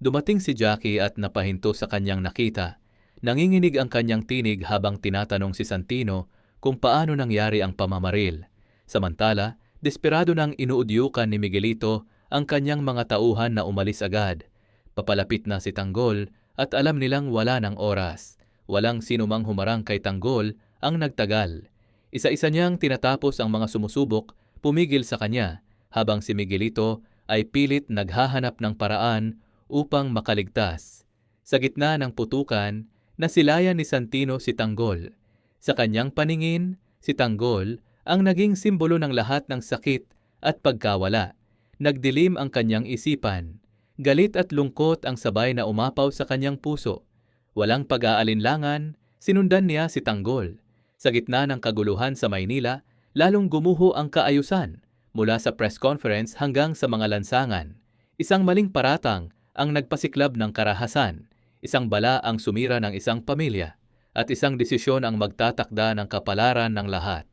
Dumating si Jackie at napahinto sa kanyang nakita. Nanginginig ang kanyang tinig habang tinatanong si Santino kung paano nangyari ang pamamaril. Samantala, desperado nang inuudyukan ni Miguelito ang kanyang mga tauhan na umalis agad. Papalapit na si Tanggol at alam nilang wala ng oras. Walang sinumang humarang kay Tanggol ang nagtagal. Isa-isa niyang tinatapos ang mga sumusubok, pumigil sa kanya, habang si Miguelito ay pilit naghahanap ng paraan upang makaligtas. Sa gitna ng putukan, nasilayan ni Santino si Tanggol. Sa kanyang paningin, si Tanggol ang naging simbolo ng lahat ng sakit at pagkawala. Nagdilim ang kanyang isipan. Galit at lungkot ang sabay na umapaw sa kanyang puso. Walang pag-aalinlangan, sinundan niya si Tanggol. Sa gitna ng kaguluhan sa Maynila, lalong gumuho ang kaayusan mula sa press conference hanggang sa mga lansangan. Isang maling paratang ang nagpasiklab ng karahasan, isang bala ang sumira ng isang pamilya, at isang desisyon ang magtatakda ng kapalaran ng lahat.